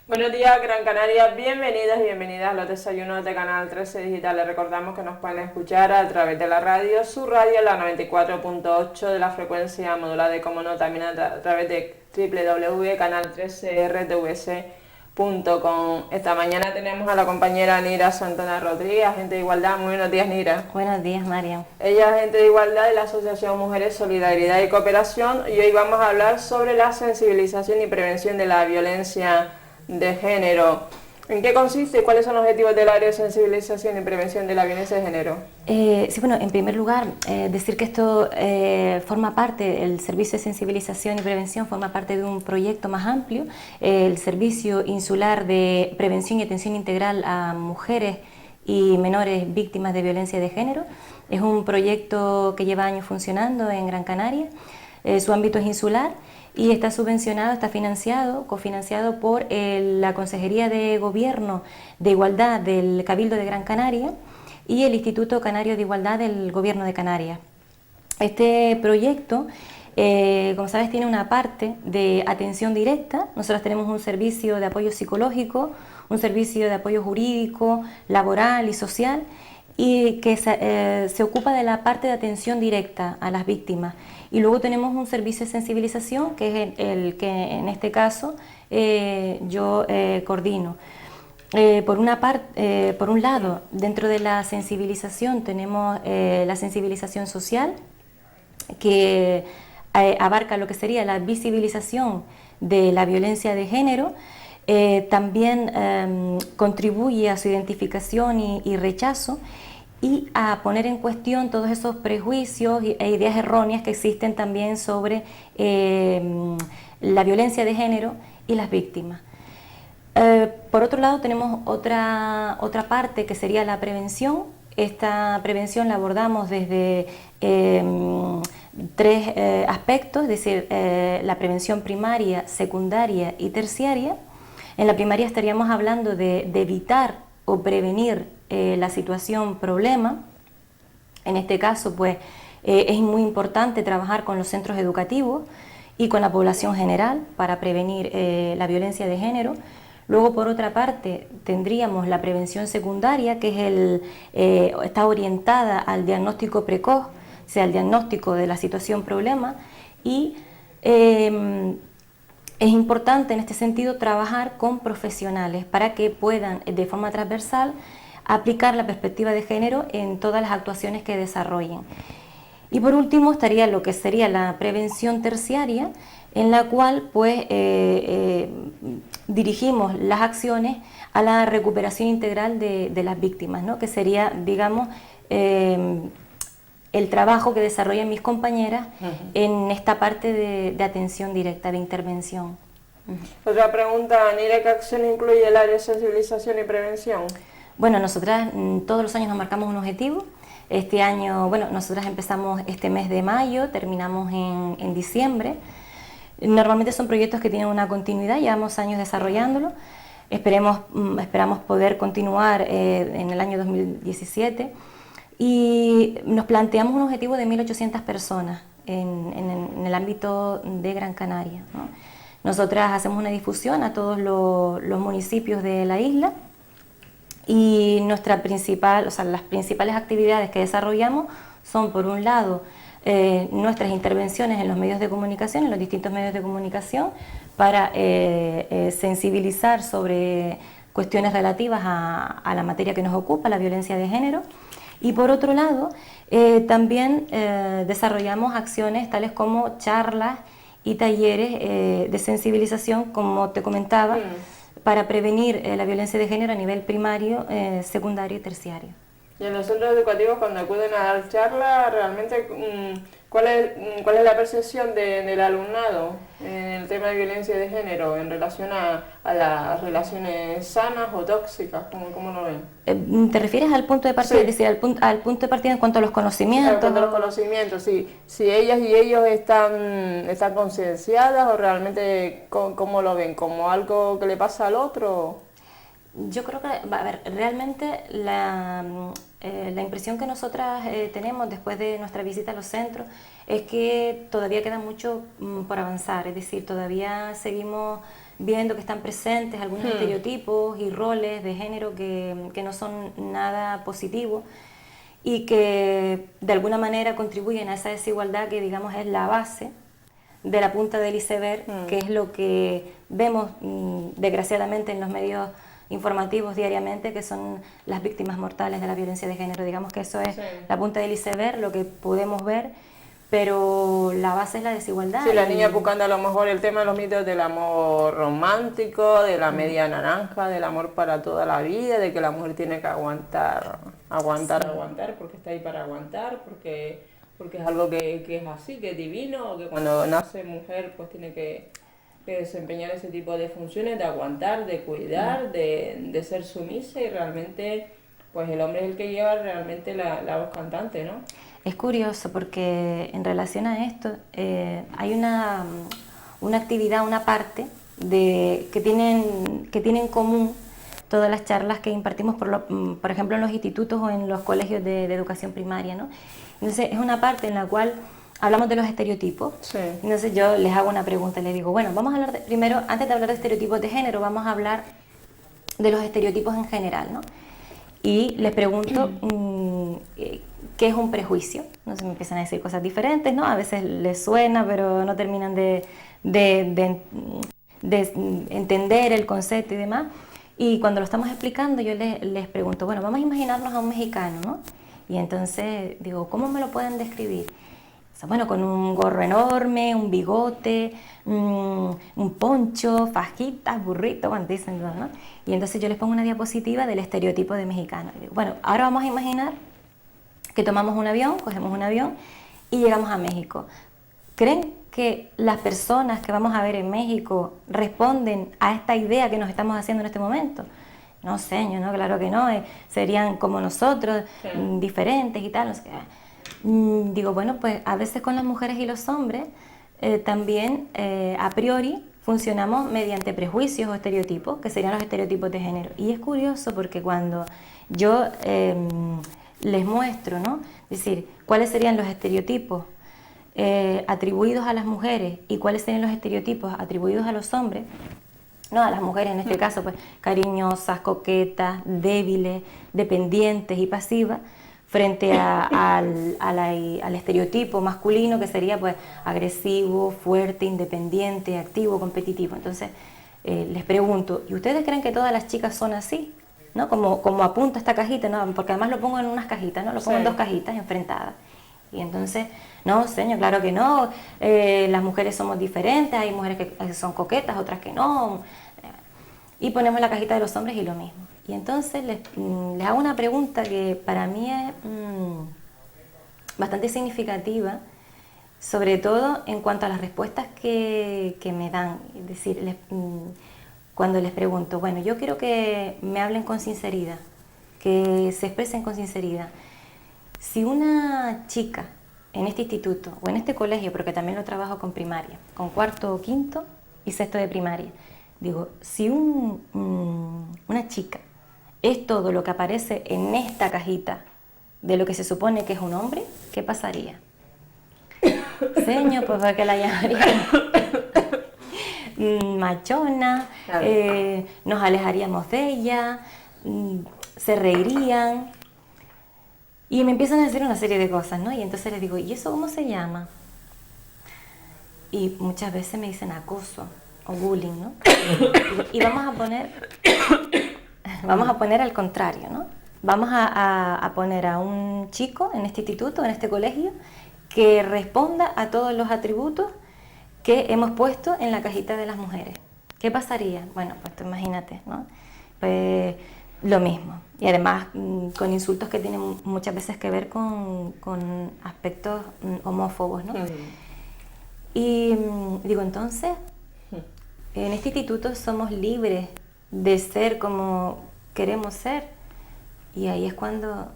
Buenos días, Gran Canaria. Bienvenidas y bienvenidas a los desayunos de Canal 13 Digital. Les recordamos que nos pueden escuchar a través de la radio, su radio, la 94.8 de la frecuencia modulada, y como no, también a través de www.canal13rtvc.com. Esta mañana tenemos a la compañera Nira Santana Rodríguez, agente de igualdad. Muy buenos días, Nira. Buenos días, María. Ella es agente de igualdad de la Asociación Mujeres Solidaridad y Cooperación, y hoy vamos a hablar sobre la sensibilización y prevención de la violencia de género. ¿En qué consiste y cuáles son los objetivos del área de sensibilización y prevención de la violencia de género? Sí, bueno, en primer lugar, decir que esto forma parte, el Servicio de Sensibilización y Prevención forma parte de un proyecto más amplio, el Servicio Insular de Prevención y Atención Integral a Mujeres y Menores Víctimas de Violencia de Género. Es un proyecto que lleva años funcionando en Gran Canaria, su ámbito es insular y está subvencionado, está financiado, cofinanciado por la Consejería de Gobierno de Igualdad del Cabildo de Gran Canaria y el Instituto Canario de Igualdad del Gobierno de Canarias. Este proyecto, como sabes, tiene una parte de atención directa. Nosotros tenemos un servicio de apoyo psicológico, un servicio de apoyo jurídico, laboral y social, y que se ocupa de la parte de atención directa a las víctimas. Y luego tenemos un servicio de sensibilización, que es el que en este caso yo coordino. Por un lado, dentro de la sensibilización tenemos la sensibilización social, que abarca lo que sería la visibilización de la violencia de género. También contribuye a su identificación y rechazo, y a poner en cuestión todos esos prejuicios e ideas erróneas que existen también sobre la violencia de género y las víctimas. Por otro lado, tenemos otra parte que sería la prevención. Esta prevención la abordamos desde tres aspectos, es decir, la prevención primaria, secundaria y terciaria. En la primaria estaríamos hablando de evitar o prevenir la situación problema. En este caso, pues, es muy importante trabajar con los centros educativos y con la población general para prevenir la violencia de género. Luego, por otra parte, tendríamos la prevención secundaria, que está orientada al diagnóstico precoz, o sea, al diagnóstico de la situación problema, y es importante en este sentido trabajar con profesionales para que puedan de forma transversal aplicar la perspectiva de género en todas las actuaciones que desarrollen. Y por último estaría lo que sería la prevención terciaria, en la cual pues dirigimos las acciones a la recuperación integral de las víctimas, ¿no? Que sería, digamos, el trabajo que desarrollan mis compañeras en esta parte de atención directa, de intervención. Otra pregunta, Nira, ¿qué acciones incluye el área de sensibilización y prevención? Bueno, nosotras todos los años nos marcamos un objetivo. Este año, bueno, nosotras empezamos este mes de mayo, terminamos en diciembre. Normalmente son proyectos que tienen una continuidad, llevamos años desarrollándolo. Esperamos poder continuar en el año 2017. Y nos planteamos un objetivo de 1.800 personas en el ámbito de Gran Canaria, ¿no? Nosotras hacemos una difusión a todos los municipios de la isla, y las principales actividades que desarrollamos son, por un lado, nuestras intervenciones en los medios de comunicación, en los distintos medios de comunicación, para sensibilizar sobre cuestiones relativas a la materia que nos ocupa, la violencia de género. Y por otro lado, también desarrollamos acciones tales como charlas y talleres de sensibilización, como te comentaba, para prevenir la violencia de género a nivel primario, secundario y terciario. Y en los centros educativos, cuando acuden a dar charlas, realmente, ¿cuál es la percepción del alumnado en el tema de violencia de género en relación a las relaciones sanas o tóxicas? ¿Cómo lo ven? ¿Te refieres al punto de partida? Sí. Es decir, al punto de partida en cuanto a los conocimientos. En cuanto a los conocimientos, sí. Si ellas y ellos están concienciadas, o realmente, ¿cómo lo ven? ¿Como algo que le pasa al otro? Yo creo que, a ver, realmente la impresión que nosotras tenemos después de nuestra visita a los centros es que todavía queda mucho por avanzar, es decir, todavía seguimos viendo que están presentes algunos estereotipos y roles de género que no son nada positivos y que de alguna manera contribuyen a esa desigualdad que, digamos, es la base de la punta del iceberg, que es lo que vemos desgraciadamente en los medios informativos diariamente, que son las víctimas mortales de la violencia de género. Digamos que eso es la punta del iceberg, lo que podemos ver, pero la base es la desigualdad. Sí, la niña buscando a lo mejor el tema de los mitos del amor romántico, de la media naranja, del amor para toda la vida, de que la mujer tiene que aguantar, porque está ahí para aguantar, porque es algo que es así, que es divino, que cuando nace mujer pues tiene que desempeñar ese tipo de funciones, de aguantar, de cuidar, de ser sumisa, y realmente pues el hombre es el que lleva realmente la voz cantante, ¿no? Es curioso porque en relación a esto hay una actividad, una parte que tiene en común todas las charlas que impartimos, por ejemplo, en los institutos o en los colegios de educación primaria, ¿no? Entonces es una parte en la cual hablamos de los estereotipos. Sí. Entonces yo les hago una pregunta, les digo, bueno, vamos a hablar primero, antes de hablar de estereotipos de género, vamos a hablar de los estereotipos en general, ¿no? Y les pregunto qué es un prejuicio. No sé, me empiezan a decir cosas diferentes, ¿no? A veces les suena, pero no terminan de entender el concepto y demás. Y cuando lo estamos explicando, yo les pregunto, bueno, vamos a imaginarnos a un mexicano, ¿no? Y entonces digo, ¿cómo me lo pueden describir? O sea, bueno, con un gorro enorme, un bigote, un poncho, fajitas, burrito, bueno, dicen, ¿no? Y entonces yo les pongo una diapositiva del estereotipo de mexicano. Y digo, bueno, ahora vamos a imaginar que tomamos un avión, cogemos un avión y llegamos a México. ¿Creen que las personas que vamos a ver en México responden a esta idea que nos estamos haciendo en este momento? No, señor, no, claro que no, serían como nosotros, diferentes y tal, no sé qué. Digo, bueno, pues a veces con las mujeres y los hombres también a priori funcionamos mediante prejuicios o estereotipos, que serían los estereotipos de género. Y es curioso porque cuando yo les muestro, ¿no? Es decir, cuáles serían los estereotipos atribuidos a las mujeres y cuáles serían los estereotipos atribuidos a los hombres, no, a las mujeres en este caso, pues cariñosas, coquetas, débiles, dependientes y pasivas, frente al estereotipo masculino que sería pues agresivo, fuerte, independiente, activo, competitivo. Entonces les pregunto, ¿y ustedes creen que todas las chicas son así? ¿No? Como apunta esta cajita, ¿no? Porque además lo pongo en unas cajitas, ¿no? Lo pongo en dos cajitas enfrentadas. Y entonces, no, señor, claro que no, las mujeres somos diferentes, hay mujeres que son coquetas, otras que no. Y ponemos la cajita de los hombres y lo mismo. Y entonces les hago una pregunta que para mí es bastante significativa, sobre todo en cuanto a las respuestas que me dan. Es decir, cuando les pregunto, bueno, yo quiero que me hablen con sinceridad, que se expresen con sinceridad. Si una chica en este instituto o en este colegio, porque también lo trabajo con primaria, con cuarto, quinto y sexto de primaria, digo, si una chica es todo lo que aparece en esta cajita de lo que se supone que es un hombre, ¿qué pasaría? Señor, pues para que la llamarían machona, claro. Nos alejaríamos de ella, se reirían y me empiezan a decir una serie de cosas, ¿no? Y entonces les digo, ¿y eso cómo se llama? Y muchas veces me dicen acoso o bullying, ¿no? Y vamos a poner al contrario, ¿no? Vamos a poner a un chico en este instituto, en este colegio, que responda a todos los atributos que hemos puesto en la cajita de las mujeres. ¿Qué pasaría? Bueno, pues tú imagínate, ¿no? Pues lo mismo. Y además con insultos que tienen muchas veces que ver con aspectos homófobos, ¿no? Y digo, entonces, en este instituto somos libres de ser como queremos ser. Y ahí es cuando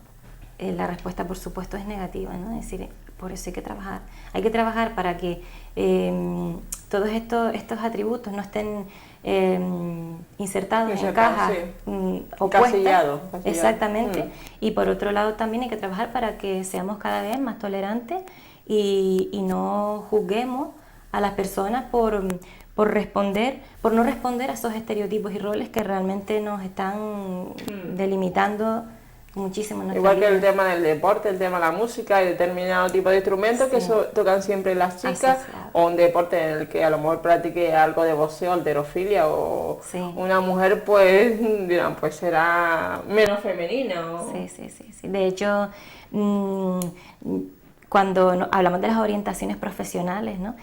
la respuesta, por supuesto, es negativa, ¿no? Es decir, por eso hay que trabajar. Hay que trabajar para que todos estos atributos no estén insertados en cajas opuestas. Casillado. Exactamente. Y por otro lado también hay que trabajar para que seamos cada vez más tolerantes y no juzguemos a las personas por no responder a esos estereotipos y roles que realmente nos están delimitando muchísimo. Igual que el tema del deporte, el tema de la música, hay determinado tipo de instrumentos que tocan siempre las chicas, o un deporte en el que a lo mejor practique algo de boxeo, halterofilia, o una mujer pues dirán, pues será menos femenina. Sí. De hecho, cuando hablamos de las orientaciones profesionales, ¿no?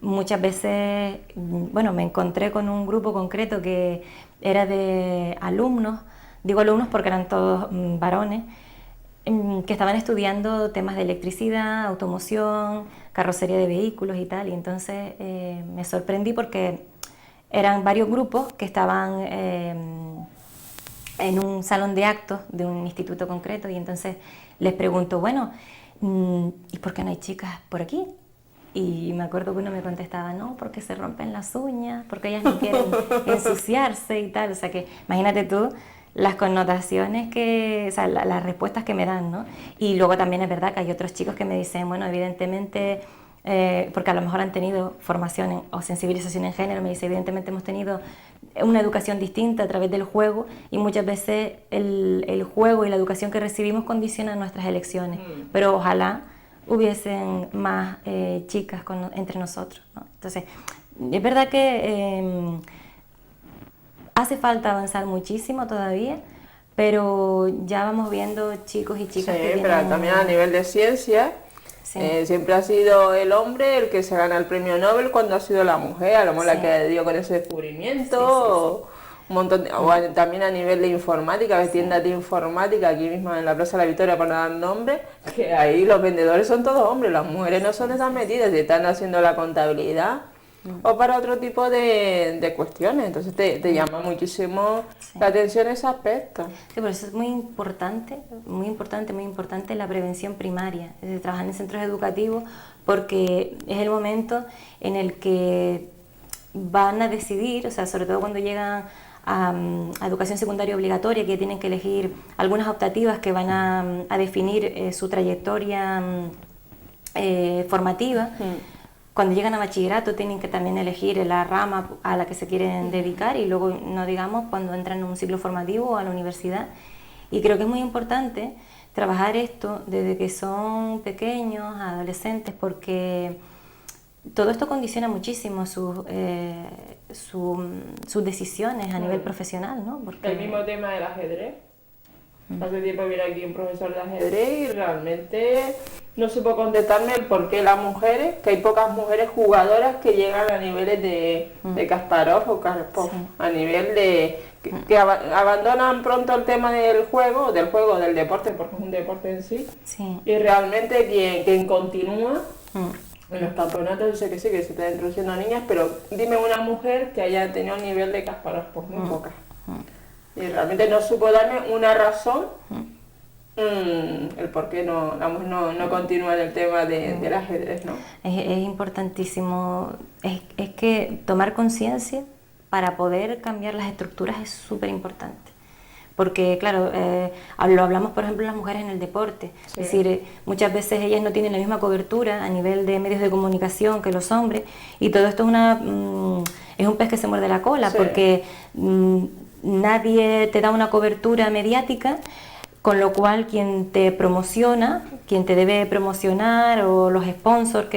Muchas veces, bueno, me encontré con un grupo concreto que era de alumnos, digo alumnos porque eran todos varones, que estaban estudiando temas de electricidad, automoción, carrocería de vehículos y tal, y entonces me sorprendí porque eran varios grupos que estaban en un salón de actos de un instituto concreto, y entonces les pregunto, bueno, ¿y por qué no hay chicas por aquí? Y me acuerdo que uno me contestaba, no, porque se rompen las uñas, porque ellas no quieren ensuciarse y tal. O sea que imagínate tú las connotaciones o sea, las respuestas que me dan, ¿no? Y luego también es verdad que hay otros chicos que me dicen, bueno, evidentemente, porque a lo mejor han tenido formación o sensibilización en género, me dice, evidentemente hemos tenido una educación distinta a través del juego, y muchas veces el juego y la educación que recibimos condicionan nuestras elecciones, pero ojalá hubiesen más chicas entre nosotros, ¿no? Entonces, es verdad que hace falta avanzar muchísimo todavía, pero ya vamos viendo chicos y chicas que pero también a nivel de ciencia, siempre ha sido el hombre el que se gana el premio Nobel cuando ha sido la mujer, a lo mejor la que dio con ese descubrimiento. Un montón también a nivel de informática, tiendas de informática, aquí mismo en la Plaza de la Victoria, para no dar nombre, que ahí los vendedores son todos hombres, las mujeres no son esas metidas, están haciendo la contabilidad o para otro tipo de cuestiones, entonces te llama muchísimo la atención ese aspecto. Sí, por eso es muy importante la prevención primaria, es decir, trabajar en centros educativos, porque es el momento en el que van a decidir, o sea, sobre todo cuando llegan a educación secundaria obligatoria, que tienen que elegir algunas optativas que van a definir su trayectoria formativa. Cuando llegan a bachillerato tienen que también elegir la rama a la que se quieren dedicar, y luego, no digamos, cuando entran en un ciclo formativo o a la universidad. Y creo que es muy importante trabajar esto desde que son pequeños, adolescentes, porque todo esto condiciona muchísimo sus decisiones a nivel profesional, ¿no? Porque el mismo tema del ajedrez. Hace tiempo viene aquí un profesor de ajedrez y realmente no supo contestarme el por qué las mujeres, que hay pocas mujeres jugadoras que llegan a niveles de Kasparov o Karpov, a nivel de que abandonan pronto el tema del deporte, porque es un deporte en sí. Y realmente quien continúa en los campeonatos, yo sé que sí, que se están introduciendo niñas, pero dime una mujer que haya tenido un nivel de Kasparov, pues muy pocas. Y realmente no supo darme una razón el por qué la mujer no continúa en el tema del ajedrez, ¿no? Es importantísimo, es que tomar conciencia para poder cambiar las estructuras es súper importante. Porque, claro, lo hablamos, por ejemplo, las mujeres en el deporte. Es decir, muchas veces ellas no tienen la misma cobertura a nivel de medios de comunicación que los hombres, y todo esto es un pez que se muerde la cola, porque nadie te da una cobertura mediática, con lo cual quien te promociona, quien te debe promocionar, o los sponsors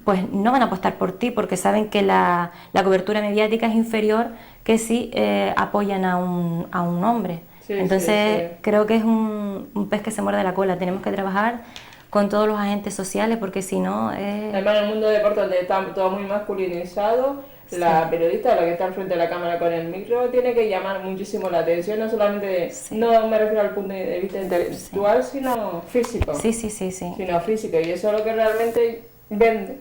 pues no van a apostar por ti, porque saben que la cobertura mediática es inferior que si apoyan a un hombre. Entonces creo que es un pez que se muerde la cola. Tenemos que trabajar con todos los agentes sociales, porque si no Además, en el mundo del deporte, donde está todo muy masculinizado, la periodista, la que está al frente de la cámara con el micro, tiene que llamar muchísimo la atención, no solamente no me refiero al punto de vista intelectual, sino físico. Sí. Sino físico, y eso es lo que realmente vende.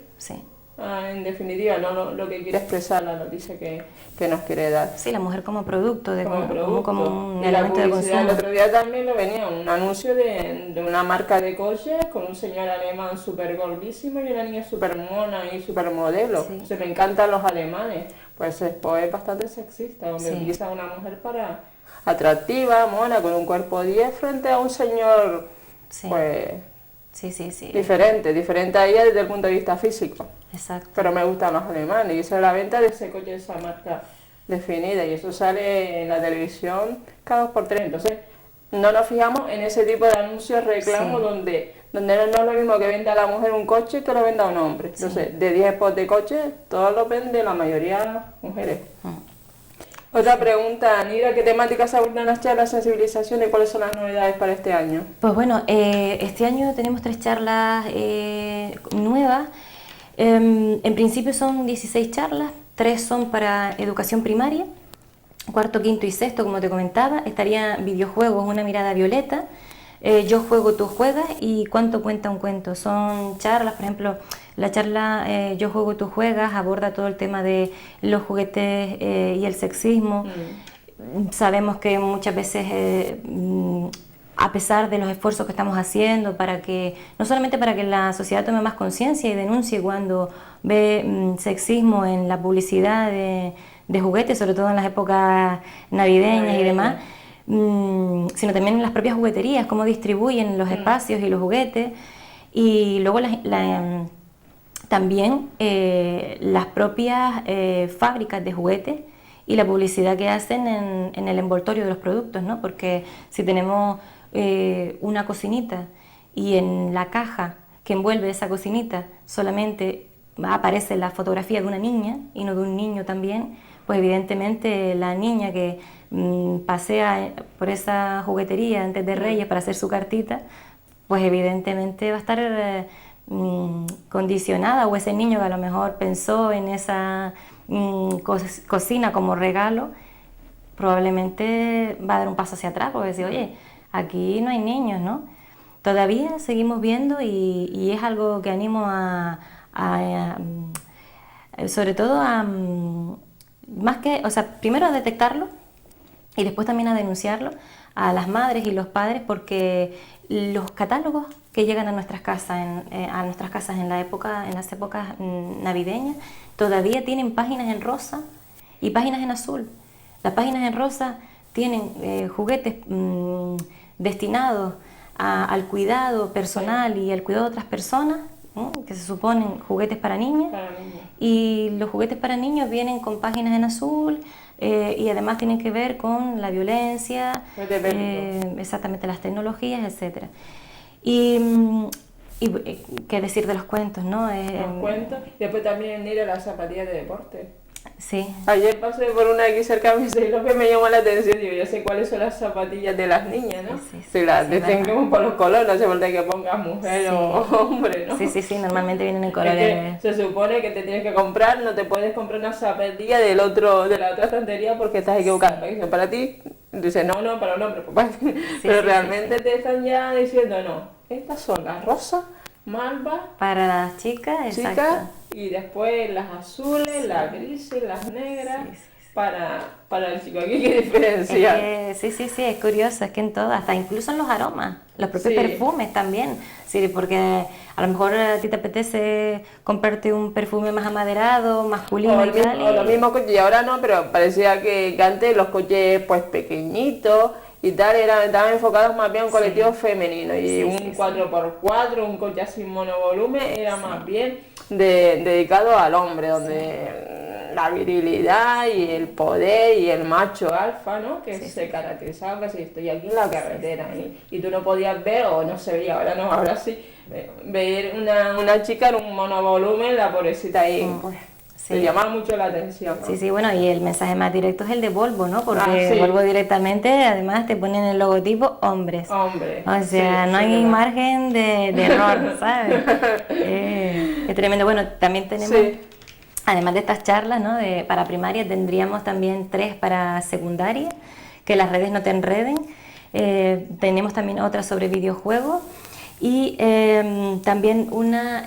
en definitiva, no lo que quiere expresar la noticia que nos quiere dar. Sí, la mujer como producto, Como un y la elemento de publicidad, consumo. el otro día también lo venía un anuncio de una marca de coches con un señor alemán súper gordísimo y una niña súper mona y súper modelo. Sí. Se me encantan los alemanes. Pues Expo es bastante sexista, donde Sí. utiliza a una mujer para atractiva, mona, con un cuerpo 10 frente a un señor, Sí. pues, Sí, sí, sí. diferente a ella desde el punto de vista físico. Exacto. Pero me gustan los alemanes y esa es la venta de ese coche, de esa marca definida, y eso sale en la televisión cada 2 por 3. Entonces no nos fijamos en ese tipo de anuncios reclamos, Sí. donde no es lo mismo que venda la mujer un coche que lo venda un hombre. Entonces de 10 spots de coche, todos los vende la mayoría mujeres. Otra pregunta, Nira, ¿qué temáticas abordan las charlas de sensibilización y cuáles son las novedades para este año? Pues bueno, este año tenemos 3 charlas nuevas. En principio son 16 charlas, 3 son para educación primaria, cuarto, quinto y sexto, como te comentaba. Estaría videojuegos, una mirada violeta, yo juego, tú juegas y cuánto cuenta un cuento. Son charlas, por ejemplo, la charla yo juego, tú juegas aborda todo el tema de los juguetes y el sexismo. Sabemos que muchas veces a pesar de los esfuerzos que estamos haciendo para que, no solamente para que la sociedad tome más conciencia y denuncie cuando ve sexismo en la publicidad de juguetes, sobre todo en las épocas navideñas y demás, sino también en las propias jugueterías, cómo distribuyen los espacios y los juguetes, y luego también las propias fábricas de juguetes y la publicidad que hacen en el envoltorio de los productos, ¿no? Porque si tenemos una cocinita y en la caja que envuelve esa cocinita solamente aparece la fotografía de una niña y no de un niño también, pues evidentemente la niña que pasea por esa juguetería antes de Reyes para hacer su cartita, pues evidentemente va a estar condicionada, o ese niño que a lo mejor pensó en esa cocina como regalo, probablemente va a dar un paso hacia atrás porque decir, oye, aquí no hay niños, ¿no? Todavía seguimos viendo y es algo que animo sobre todo más que, o sea, primero a detectarlo y después también a denunciarlo a las madres y los padres, porque los catálogos que llegan a nuestras casas en las épocas navideñas todavía tienen páginas en rosa y páginas en azul. Las páginas en rosa tienen juguetes destinados al cuidado personal y al cuidado de otras personas, que se suponen juguetes para niñas, y los juguetes para niños vienen con páginas en azul, y además tienen que ver con la violencia, exactamente, las tecnologías, etcétera. Y qué decir de los cuentos, ¿no? Los cuentos, y después también ir a las zapatillas de deporte. Sí. Ayer pasé por una aquí cerca de mi y lo que me llamó la atención, digo, yo sé cuáles son las zapatillas de las niñas, ¿no? Si las distinguimos por los colores, no se falta que pongas mujer o hombre, ¿no? Sí, normalmente vienen en colores. Es que se supone que te tienes que comprar, no te puedes comprar una zapatilla de la otra estantería porque estás equivocada. Dice, para ti, dice, no, para un hombre, papá. Pero realmente te están ya diciendo, no, estas son las rosas, malvas, para las chicas, exacto. Y después las azules, las grises, las negras, para el chico. Aquí hay que diferenciar. Sí, es curioso, es que en todo, hasta incluso en los aromas, los propios perfumes también. Sí, porque a lo mejor a ti te apetece comprarte un perfume más amaderado, masculino y tal. O los mismos coches, y ahora no, pero parecía que antes los coches pues pequeñitos y tal estaban enfocados más bien en colectivos femeninos, y un 4x4, un coche así monovolumen era más bien dedicado al hombre, donde la virilidad y el poder y el macho alfa, ¿no? Que se caracterizaba, que si estoy aquí en la carretera y tú no podías ver, o no se veía, ahora no, ahora sí, ver una chica en un monovolumen, la pobrecita ahí. Se llama mucho la atención, ¿no? Sí, bueno, y el mensaje más directo es el de Volvo, ¿no? Porque Volvo directamente, además, te ponen el logotipo hombres. O sea, no hay margen de error, ¿sabes? Es tremendo. Bueno, también tenemos, además de estas charlas, ¿no? Para primaria, tendríamos también 3 para secundaria, que las redes no te enreden. Tenemos también otras sobre videojuegos. Y también una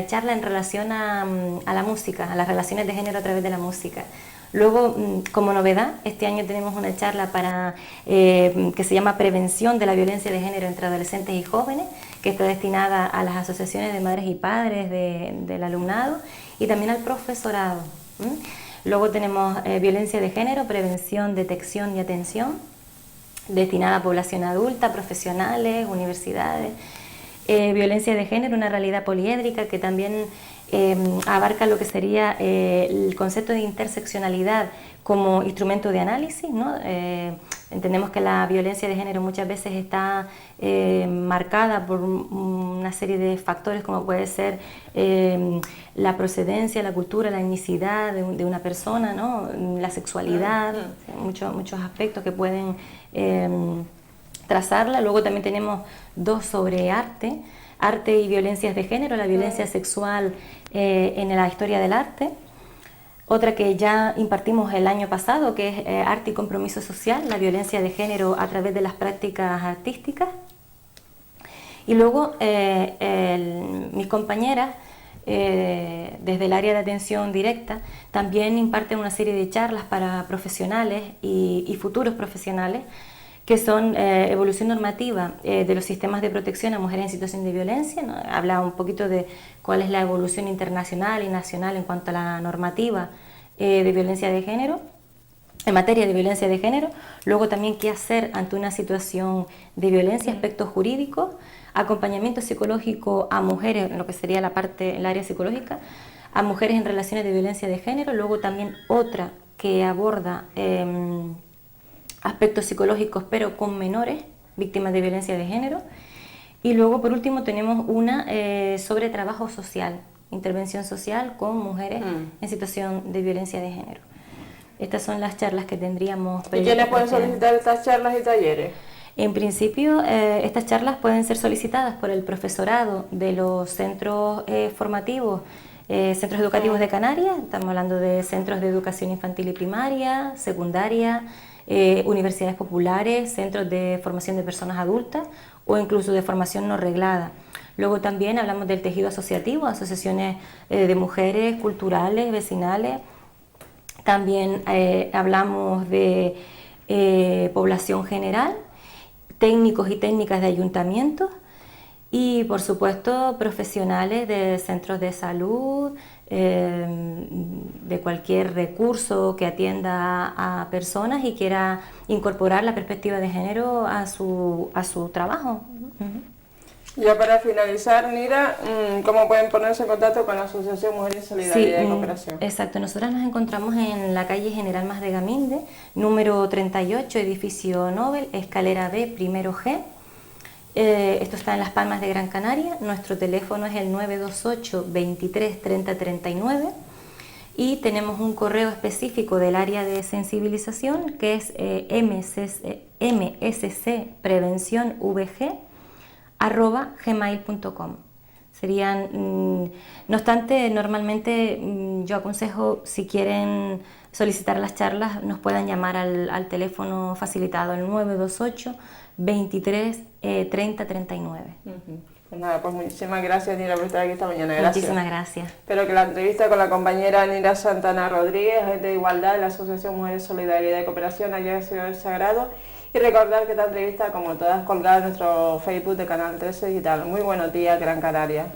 charla en relación a la música, a las relaciones de género a través de la música. Luego, como novedad, este año tenemos una charla que se llama Prevención de la violencia de género entre adolescentes y jóvenes, que está destinada a las asociaciones de madres y padres del alumnado y también al profesorado. Luego tenemos violencia de género, prevención, detección y atención, destinada a población adulta, profesionales, universidades. Violencia de género, una realidad poliédrica que también abarca lo que sería el concepto de interseccionalidad como instrumento de análisis, ¿no? Entendemos que la violencia de género muchas veces está marcada por una serie de factores como puede ser la procedencia, la cultura, la etnicidad de una persona, ¿no? La sexualidad, muchos aspectos que pueden trazarla. Luego también tenemos dos sobre arte y violencias de género, la violencia sexual en la historia del arte. Otra que ya impartimos el año pasado, que es arte y compromiso social, la violencia de género a través de las prácticas artísticas. Y luego mis compañeras, desde el área de atención directa, también imparten una serie de charlas para profesionales y futuros profesionales, que son evolución normativa de los sistemas de protección a mujeres en situación de violencia, ¿no? Habla un poquito de cuál es la evolución internacional y nacional en cuanto a la normativa de violencia de género, en materia de violencia de género. Luego también qué hacer ante una situación de violencia, aspectos jurídicos, acompañamiento psicológico a mujeres, en lo que sería el área psicológica, a mujeres en relaciones de violencia de género. Luego también otra que aborda aspectos psicológicos pero con menores víctimas de violencia de género. Y luego por último tenemos una sobre trabajo social, intervención social con mujeres en situación de violencia de género. Estas son las charlas que tendríamos. ¿Y quiénes pueden solicitar estas charlas y talleres? En principio, estas charlas pueden ser solicitadas por el profesorado de los centros formativos, centros educativos de Canarias. Estamos hablando de centros de educación infantil y primaria, secundaria, universidades populares, centros de formación de personas adultas o incluso de formación no reglada. Luego también hablamos del tejido asociativo, asociaciones de mujeres, culturales, vecinales. También hablamos de población general, técnicos y técnicas de ayuntamientos y por supuesto profesionales de centros de salud, de cualquier recurso que atienda a personas y quiera incorporar la perspectiva de género a su trabajo. Ya para finalizar, Nira, ¿cómo pueden ponerse en contacto con la Asociación Mujeres Solidaridad y Cooperación? Exacto, nosotras nos encontramos en la calle General Mas de Gaminde, número 38, edificio Nobel, escalera B, primero G. Esto está en Las Palmas de Gran Canaria. Nuestro teléfono es el 928 23 30 39 y tenemos un correo específico del área de sensibilización que es mscprevencionvg@gmail.com. Serían, no obstante, normalmente yo aconsejo, si quieren solicitar las charlas, nos puedan llamar al teléfono facilitado, el 928 23 30 39. Pues nada, pues muchísimas gracias, Nira, por estar aquí esta mañana. Gracias. Muchísimas gracias. Espero que la entrevista con la compañera Nira Santana Rodríguez, agente de igualdad de la Asociación Mujeres Solidaridad y Cooperación, haya sido de sagrado. Y recordar que esta entrevista, como todas, colgada en nuestro Facebook de Canal 13 Digital. Muy buenos días, Gran Canaria.